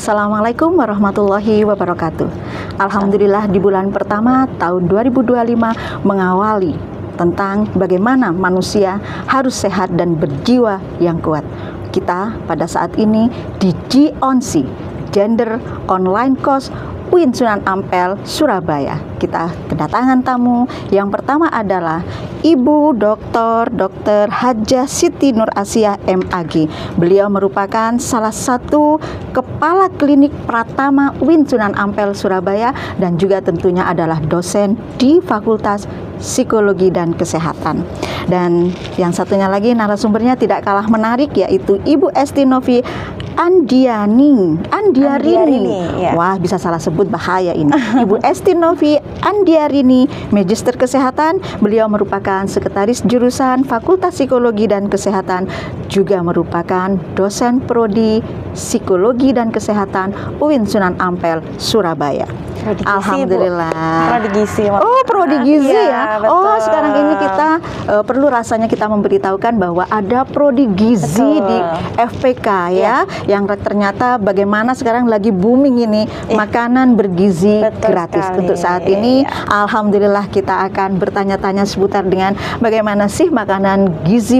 Assalamualaikum warahmatullahi wabarakatuh. Alhamdulillah di bulan pertama tahun 2025 mengawali tentang bagaimana manusia harus sehat dan berjiwa yang kuat. Kita pada saat ini di GONC, Gender Online Course UIN Sunan Ampel, Surabaya. Kita kedatangan tamu. Yang pertama adalah Ibu Dr. Hajah Siti Nur Asiah MAG. Beliau merupakan salah satu Kepala Klinik Pratama UIN Sunan Ampel, Surabaya, dan juga tentunya adalah dosen di Fakultas Psikologi dan Kesehatan. Dan yang satunya lagi narasumbernya tidak kalah menarik, yaitu Ibu Esti Novi Andiarini. Ya. Wah, bisa salah sebut, bahaya ini. Ibu Esti Novi Andiarini, Magister Kesehatan. Beliau merupakan sekretaris jurusan Fakultas Psikologi dan Kesehatan, juga merupakan dosen prodi Psikologi dan Kesehatan UIN Sunan Ampel, Surabaya. Prodigisi, Alhamdulillah. Prodigisi. Oh, prodigisi ya. Betul. Oh, sekarang ini kita perlu rasanya kita memberitahukan bahwa ada prodigisi di FPK ya, yang ternyata bagaimana sekarang lagi booming ini makanan bergizi gratis sekali. untuk saat ini. Alhamdulillah kita akan bertanya-tanya seputar dengan bagaimana sih makanan gizi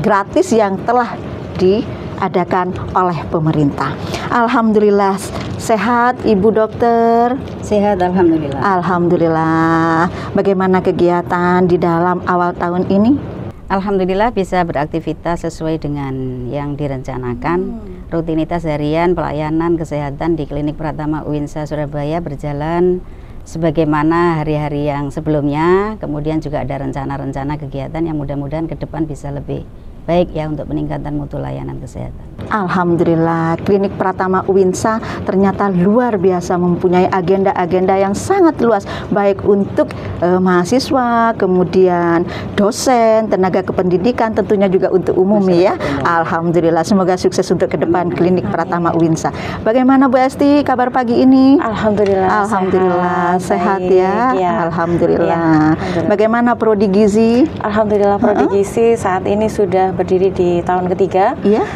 gratis yang telah diadakan oleh pemerintah. Alhamdulillah. Sehat Ibu Dokter? Sehat, alhamdulillah. Alhamdulillah. Bagaimana kegiatan di dalam awal tahun ini? Alhamdulillah bisa beraktivitas sesuai dengan yang direncanakan. Rutinitas harian pelayanan kesehatan di Klinik Pratama UINSA Surabaya berjalan sebagaimana hari-hari yang sebelumnya. Kemudian juga ada rencana-rencana kegiatan yang mudah-mudahan ke depan bisa lebih baik ya untuk peningkatan mutu layanan kesehatan. Alhamdulillah, Klinik Pratama UINSA ternyata luar biasa mempunyai agenda-agenda yang sangat luas, baik untuk mahasiswa, kemudian dosen, tenaga kependidikan, tentunya juga untuk umum ya. Alhamdulillah, semoga sukses untuk ke depan Klinik Pratama UINSA. Bagaimana Bu Esti kabar pagi ini? Alhamdulillah. Alhamdulillah sehat ya. Ya. Alhamdulillah. Alhamdulillah. Bagaimana prodi gizi? Alhamdulillah prodi gizi saat ini sudah berdiri di tahun ketiga. Iya.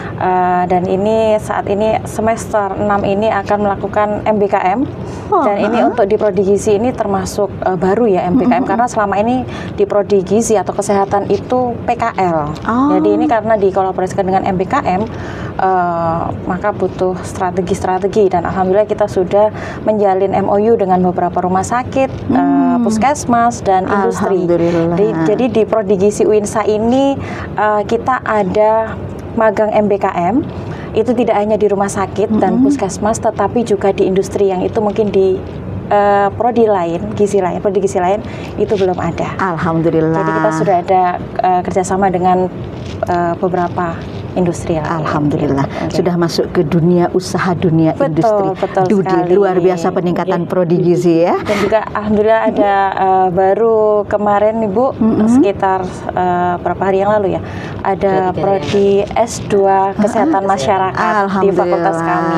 Dan ini saat ini semester 6 ini akan melakukan MBKM. Dan ini untuk di prodi gizi ini termasuk baru ya MBKM, karena selama ini di prodi gizi atau kesehatan itu PKL. Jadi ini karena dikolaborasikan dengan MBKM, maka butuh strategi-strategi, dan alhamdulillah kita sudah menjalin MOU dengan beberapa rumah sakit, puskesmas dan industri. Jadi di prodi gizi UINSA ini kita ada magang MBKM, itu tidak hanya di rumah sakit dan puskesmas, tetapi juga di industri, yang itu mungkin di prodi lain, prodi gizi lain itu belum ada. Alhamdulillah. Jadi kita sudah ada kerjasama dengan beberapa industri. Alhamdulillah sudah masuk ke dunia usaha, dunia industri. Betul sekali. Luar biasa peningkatan prodi gizi ya. Dan juga alhamdulillah ada baru kemarin Ibu sekitar berapa hari yang lalu ya, ada prodi S2 Kesehatan Masyarakat di fakultas kami.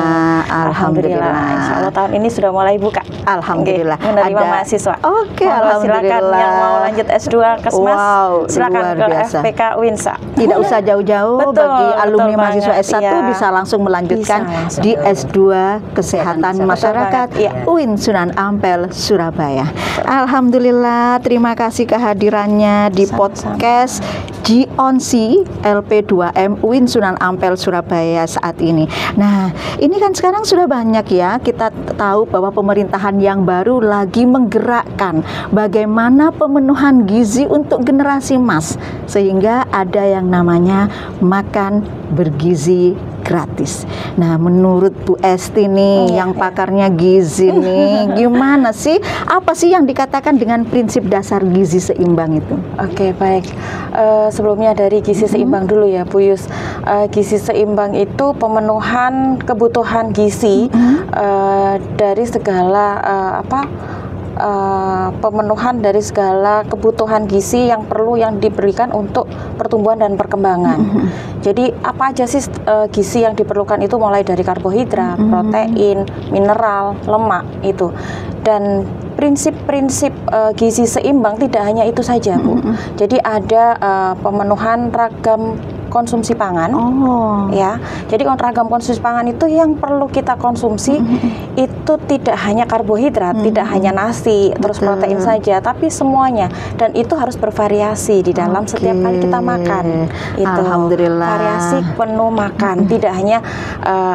Alhamdulillah. Insya Allah tahun ini sudah mulai buka. Alhamdulillah. Menerima mahasiswa. Oke, alhamdulillah. Silakan yang mau lanjut S2 Kesmas, silakan ke FPK UINSA. Tidak usah jauh-jauh, bagi alumni mahasiswa S1 bisa langsung melanjutkan di S2 Kesehatan Masyarakat UIN Sunan Ampel, Surabaya. Alhamdulillah, terima kasih kehadirannya di podcast GONC LP2M UIN Sunan Ampel, Surabaya saat ini. Nah, ini kan sekarang sudah banyak ya, kita tahu bahwa pemerintahan yang baru lagi menggerakkan bagaimana pemenuhan gizi untuk generasi emas, sehingga ada yang namanya makan bergizi gratis. Nah, menurut Bu Esti nih, yang pakarnya gizi nih, gimana sih? Apa sih yang dikatakan dengan prinsip dasar gizi seimbang itu? Oke, baik. Sebelumnya dari gizi seimbang dulu ya, Bu Yus. Gizi seimbang itu pemenuhan kebutuhan gizi dari segala pemenuhan dari segala kebutuhan gizi yang perlu yang diberikan untuk pertumbuhan dan perkembangan. Jadi apa aja sih gizi yang diperlukan itu, mulai dari karbohidrat, protein, mineral, lemak itu. Dan prinsip-prinsip gizi seimbang tidak hanya itu saja, Bu. Jadi ada pemenuhan ragam konsumsi pangan. Oh. Ya, jadi ragam konsumsi pangan itu yang perlu kita konsumsi itu tidak hanya karbohidrat, tidak hanya nasi, terus protein saja, tapi semuanya. Dan itu harus bervariasi di dalam setiap kali kita makan. Itu Alhamdulillah. variasi penuh makan, tidak hanya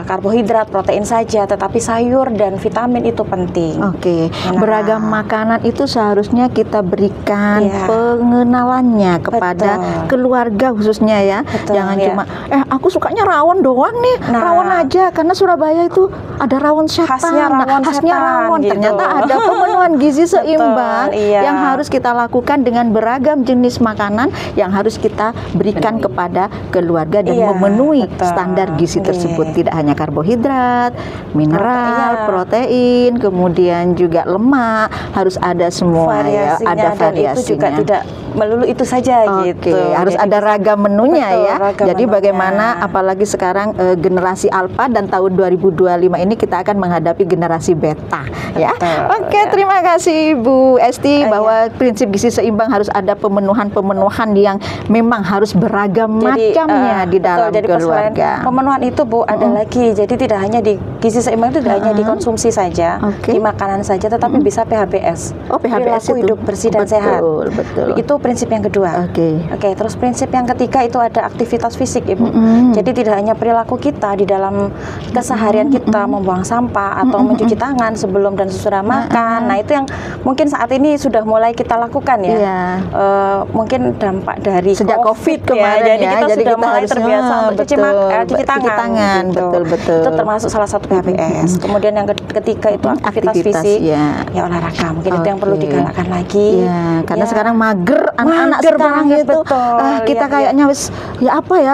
karbohidrat, protein saja, tetapi sayur dan vitamin itu penting. Oke, beragam makanan itu seharusnya kita berikan pengenalannya kepada keluarga khususnya ya. Jangan cuma aku sukanya rawon doang nih, rawon aja karena Surabaya itu ada rawon setan. Khasnya rawon. Gitu. Ternyata ada pemenuhan gizi seimbang yang harus kita lakukan dengan beragam jenis makanan yang harus kita berikan kepada keluarga dan memenuhi standar gizi tersebut. Tidak hanya karbohidrat, mineral, protein, kemudian juga lemak, harus ada semua ya, ada variasinya. Dan itu juga tidak melulu itu saja gitu. Harus ada ragam menunya ya. Jadi menunya. bagaimana apalagi sekarang generasi alfa dan tahun 2025 ini kita akan menghadapi generasi beta ya. Oke, terima kasih Bu Esti bahwa prinsip gizi seimbang harus ada pemenuhan yang memang harus beragam macamnya di dalam keluarga. Pemenuhan itu Bu ada lagi. Jadi tidak hanya di gizi seimbang itu tidak hanya dikonsumsi saja, di makanan saja, tetapi bisa PHBS. PHBS perilaku hidup bersih dan sehat. Betul. Itu prinsip yang kedua. Oke, terus prinsip yang ketiga itu ada aktivitas fisik, Ibu. Jadi tidak hanya perilaku kita di dalam keseharian kita membuang sampah atau mencuci tangan sebelum dan sesudah makan. Nah, itu yang mungkin saat ini sudah mulai kita lakukan ya. Mungkin dampak dari sejak COVID kemarin Jadi kita sudah mulai terbiasa untuk cuci tangan. Gitu. Betul. Itu termasuk salah satu PHBS. Kemudian yang ketiga itu aktivitas fisik. Ya olahraga. Mungkin itu yang perlu digalakkan lagi. Karena sekarang mager anak-anak sekarang itu kita kayaknya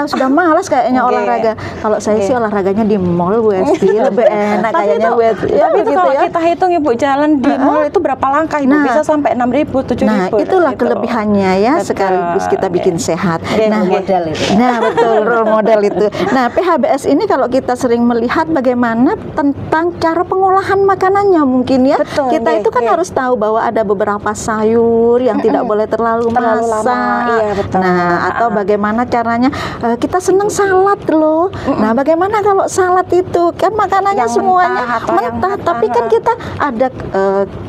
sudah malas kayaknya olahraga. Kalau saya sih olahraganya di mall Bu Esti lebih enak kayaknya Bu Esti. Tapi itu kalau kita hitung Ibu jalan di mall itu berapa langkah Ibu? Bisa sampai 6.000, 7.000. Nah, itulah kelebihannya ya, sekaligus kita bikin sehat. Model itu. Nah, betul, role model itu. Nah, PHBS ini kalau kita sering melihat bagaimana tentang cara pengolahan makanannya mungkin ya. Kita itu kan harus tahu bahwa ada beberapa sayur yang tidak boleh terlalu masak. Nah, atau bagaimana caranya kita senang salad loh. Nah, bagaimana kalau salad itu kan makanannya semuanya mentah, tapi kan kita ada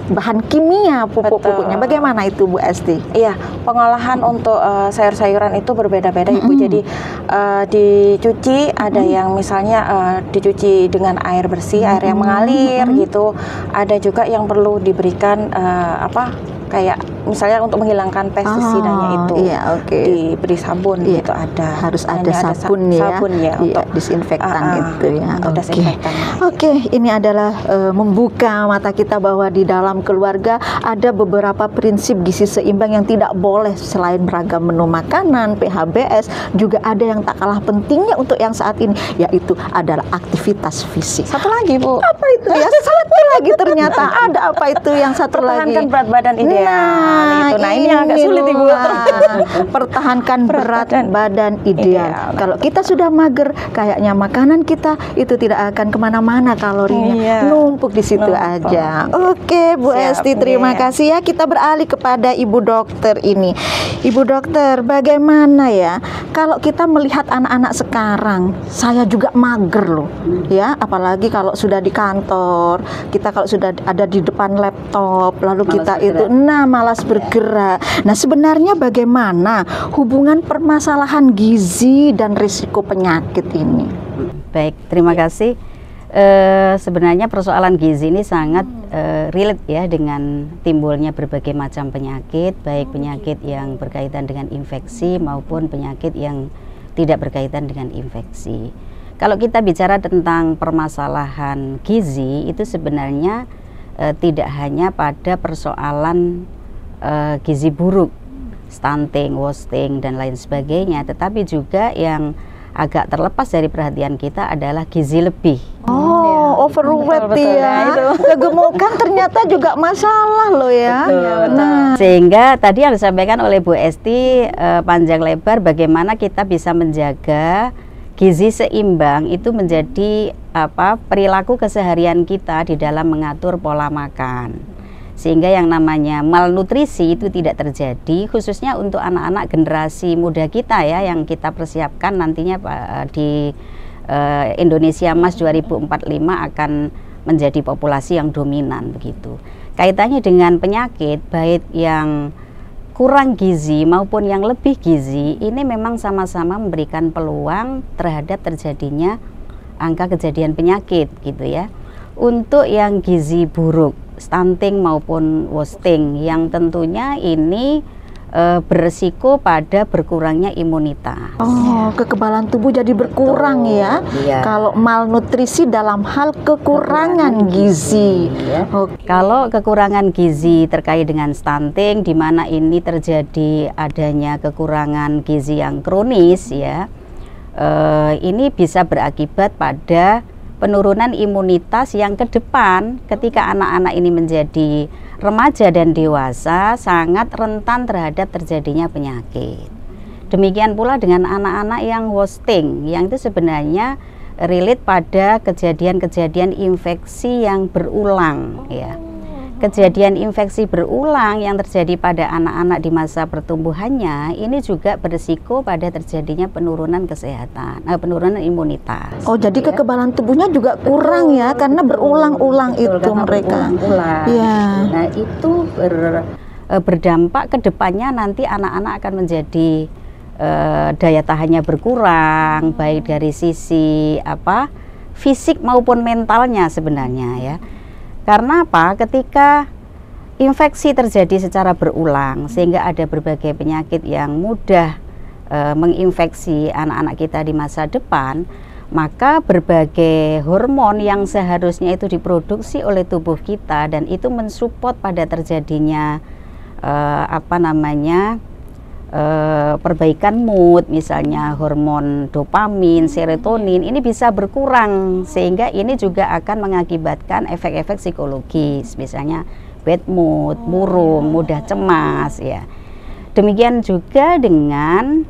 bahan kimia pupuk-pupuknya. Bagaimana itu Bu Esti? Iya, pengolahan untuk sayur-sayuran itu berbeda-beda Ibu. Jadi dicuci, ada yang misalnya dicuci dengan air bersih, air yang mengalir gitu. Ada juga yang perlu diberikan kayak misalnya untuk menghilangkan pestisidanya itu diberi sabun gitu ada. Harus ada sabun ya untuk disinfektan gitu ya. Oke, ini adalah membuka mata kita bahwa di dalam keluarga ada beberapa prinsip gizi seimbang yang tidak boleh. Selain beragam menu makanan, PHBS, juga ada yang tak kalah pentingnya untuk yang saat ini, yaitu adalah aktivitas fisik. Satu lagi Bu, apa itu ya? Satu lagi ternyata ada apa itu yang satu lagi? Pertahankan berat badan ideal. Nah, ini yang agak sulit Ibu. Pertahankan berat badan ideal. Kalau kita sudah mager, kayaknya makanan kita itu tidak akan kemana-mana kalorinya, numpuk di situ aja. Oke, Bu Esti, terima kasih ya. Kita beralih kepada Ibu Dokter ini. Ibu Dokter, bagaimana ya kalau kita melihat anak-anak sekarang? Saya juga mager loh, ya. Apalagi kalau sudah di kantor, kita kalau sudah ada di depan laptop, lalu kita itu malas bergerak. Nah, sebenarnya bagaimana hubungan permasalahan gizi dan risiko penyakit ini? Baik, terima kasih. Sebenarnya persoalan gizi ini sangat relate ya dengan timbulnya berbagai macam penyakit, baik penyakit yang berkaitan dengan infeksi maupun penyakit yang tidak berkaitan dengan infeksi. Kalau kita bicara tentang permasalahan gizi, itu sebenarnya tidak hanya pada persoalan gizi buruk, stunting, wasting, dan lain sebagainya, tetapi juga yang agak terlepas dari perhatian kita adalah gizi lebih. Overweight ya. Kegemukan ternyata juga masalah loh ya. Nah, sehingga tadi yang disampaikan oleh Bu Esti panjang lebar bagaimana kita bisa menjaga gizi seimbang itu menjadi perilaku keseharian kita di dalam mengatur pola makan. sehingga yang namanya malnutrisi itu tidak terjadi, khususnya untuk anak-anak generasi muda kita ya, yang kita persiapkan nantinya di Indonesia Emas 2045 akan menjadi populasi yang dominan begitu. Kaitannya dengan penyakit baik yang kurang gizi maupun yang lebih gizi, ini memang sama-sama memberikan peluang terhadap terjadinya angka kejadian penyakit gitu ya. Untuk yang gizi buruk, stunting maupun wasting, yang tentunya ini beresiko pada berkurangnya imunitas. Oh, kekebalan tubuh jadi berkurang. Betul, ya. Iya. Kalau malnutrisi dalam hal kekurangan gizi. Iya. Kalau kekurangan gizi terkait dengan stunting, di mana ini terjadi adanya kekurangan gizi yang kronis ya, ini bisa berakibat pada penurunan imunitas yang ke depan ketika anak-anak ini menjadi remaja dan dewasa sangat rentan terhadap terjadinya penyakit. Demikian pula dengan anak-anak yang wasting, yang itu sebenarnya relate pada kejadian-kejadian infeksi yang berulang ya. Kejadian infeksi berulang yang terjadi pada anak-anak di masa pertumbuhannya ini juga berisiko pada terjadinya penurunan kesehatan, penurunan imunitas. Oh, jadi ya, kekebalan tubuhnya juga kurang ya, karena berulang-ulang itu mereka. Ya. Nah, itu berdampak ke depannya nanti anak-anak akan menjadi daya tahannya berkurang, baik dari sisi fisik maupun mentalnya sebenarnya ya. Karena apa? Ketika infeksi terjadi secara berulang sehingga ada berbagai penyakit yang mudah menginfeksi anak-anak kita di masa depan, maka berbagai hormon yang seharusnya itu diproduksi oleh tubuh kita dan itu mensupport pada terjadinya perbaikan mood, misalnya hormon dopamin, serotonin, ini bisa berkurang sehingga ini juga akan mengakibatkan efek-efek psikologis, misalnya bad mood, murung, mudah cemas ya. Demikian juga dengan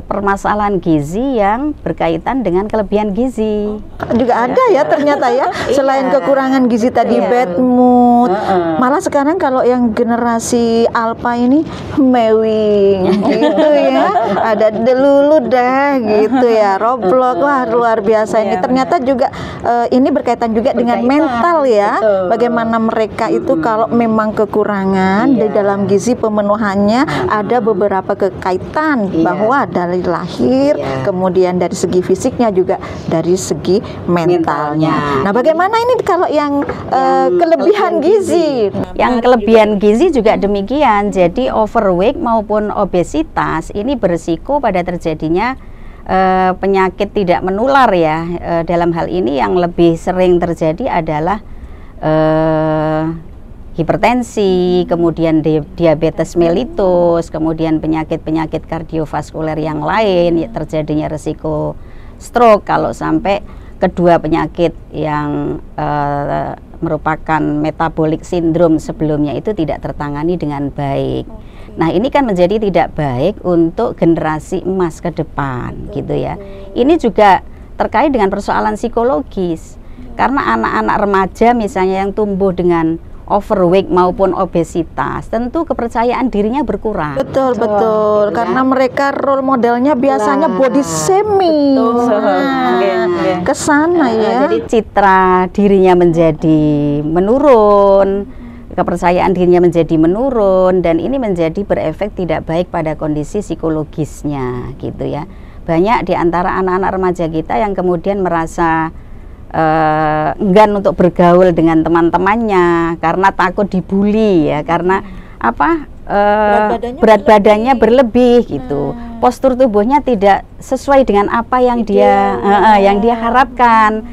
permasalahan gizi yang berkaitan dengan kelebihan gizi. Juga ada ya ternyata ya, selain kekurangan gizi tadi bad mood, malah sekarang kalau yang generasi alpha ini mewing gitu ya, ada delulu dah gitu ya, Roblox, wah luar biasa ini. Ternyata juga ini berkaitan juga dengan mental ya, bagaimana mereka itu kalau memang kekurangan di dalam gizi pemenuhannya ada beberapa kekaitan bahwa dari lahir, kemudian dari segi fisiknya juga dari segi mentalnya. Nah, bagaimana ini kalau yang kelebihan gizi? Yang kelebihan gizi juga demikian. Jadi overweight maupun obesitas ini berisiko pada terjadinya penyakit tidak menular ya. Dalam hal ini yang lebih sering terjadi adalah hipertensi, kemudian diabetes mellitus, kemudian penyakit-penyakit kardiovaskuler yang lain, terjadinya risiko stroke kalau sampai kedua penyakit yang merupakan metabolic syndrome sebelumnya itu tidak tertangani dengan baik. Nah, ini kan menjadi tidak baik untuk generasi emas ke depan gitu ya. Ini juga terkait dengan persoalan psikologis, karena anak-anak remaja misalnya yang tumbuh dengan overweight maupun obesitas, tentu kepercayaan dirinya berkurang. Betul, karena mereka role modelnya biasanya body shaming. Kesana ya. Jadi citra dirinya menjadi menurun, kepercayaan dirinya menjadi menurun, dan ini menjadi berefek tidak baik pada kondisi psikologisnya gitu ya. Banyak di antara anak-anak remaja kita yang kemudian merasa enggan untuk bergaul dengan teman-temannya karena takut dibully ya, karena berat badannya berlebih gitu, postur tubuhnya tidak sesuai dengan apa yang dia harapkan,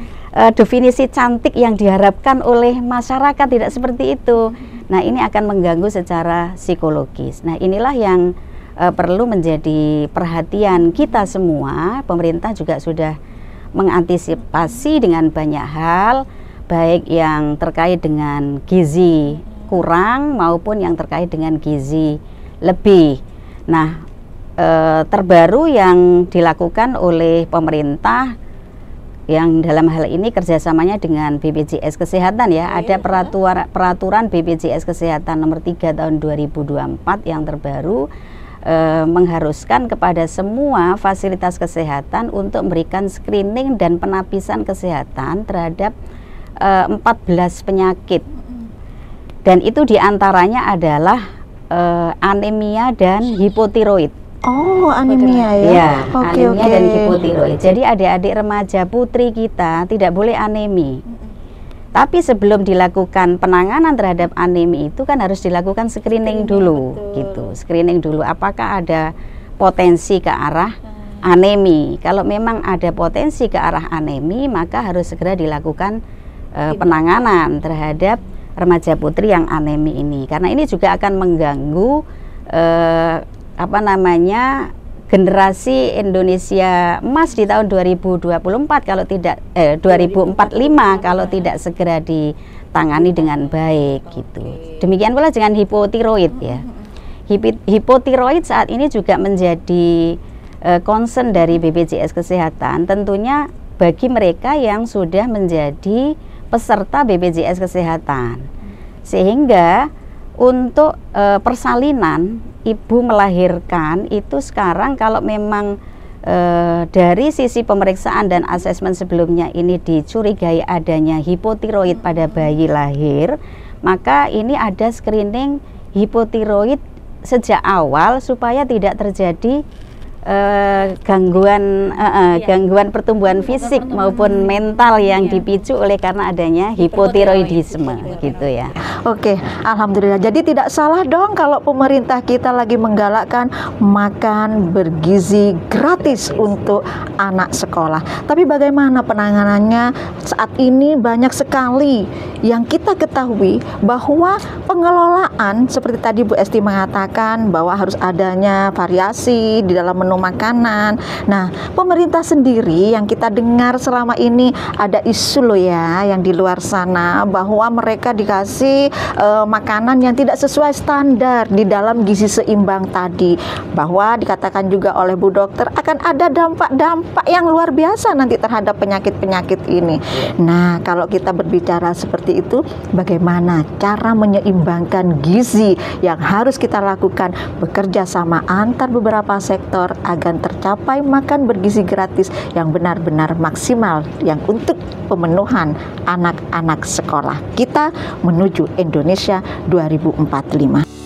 definisi cantik yang diharapkan oleh masyarakat tidak seperti itu. Nah, ini akan mengganggu secara psikologis. Nah, inilah yang perlu menjadi perhatian kita semua. Pemerintah juga sudah mengantisipasi dengan banyak hal, baik yang terkait dengan gizi kurang maupun yang terkait dengan gizi lebih. Nah, terbaru yang dilakukan oleh pemerintah yang dalam hal ini kerjasamanya dengan BPJS Kesehatan ya. Ada peraturan BPJS Kesehatan nomor 3 tahun 2024 yang terbaru, mengharuskan kepada semua fasilitas kesehatan untuk memberikan screening dan penapisan kesehatan terhadap 14 penyakit, dan itu diantaranya adalah anemia dan hipotiroid. Oh, anemia ya. Ya, anemia dan hipotiroid. Jadi adik-adik remaja putri kita tidak boleh anemi. Tapi sebelum dilakukan penanganan terhadap anemi itu kan harus dilakukan screening dulu, gitu. Screening dulu apakah ada potensi ke arah anemi. Kalau memang ada potensi ke arah anemi, maka harus segera dilakukan penanganan terhadap remaja putri yang anemi ini. Karena ini juga akan mengganggu generasi Indonesia emas di tahun 2024 kalau tidak 2045 kalau tidak segera ditangani dengan baik gitu. Demikian pula dengan hipotiroid ya. Hipotiroid saat ini juga menjadi concern dari BPJS Kesehatan, tentunya bagi mereka yang sudah menjadi peserta BPJS Kesehatan. Sehingga untuk persalinan ibu melahirkan itu sekarang kalau memang dari sisi pemeriksaan dan asesmen sebelumnya ini dicurigai adanya hipotiroid pada bayi lahir, maka ini ada screening hipotiroid sejak awal supaya tidak terjadi gangguan pertumbuhan fisik maupun mental yang dipicu oleh karena adanya hipotiroidisme gitu ya. Oke, alhamdulillah. Jadi tidak salah dong kalau pemerintah kita lagi menggalakkan makan bergizi gratis untuk anak sekolah. Tapi bagaimana penanganannya saat ini? Banyak sekali yang kita ketahui bahwa pengelolaan seperti tadi Bu Esti mengatakan bahwa harus adanya variasi di dalam menu makanan. Nah, pemerintah sendiri yang kita dengar selama ini ada isu loh ya yang di luar sana bahwa mereka dikasih makanan yang tidak sesuai standar di dalam gizi seimbang tadi, bahwa dikatakan juga oleh Bu Dokter akan ada dampak-dampak yang luar biasa nanti terhadap penyakit-penyakit ini. Nah, kalau kita berbicara seperti itu, bagaimana cara menyeimbangkan gizi yang harus kita lakukan bekerja sama antar beberapa sektor agar tercapai makan bergizi gratis yang benar-benar maksimal yang untuk pemenuhan anak-anak sekolah kita menuju Indonesia 2045.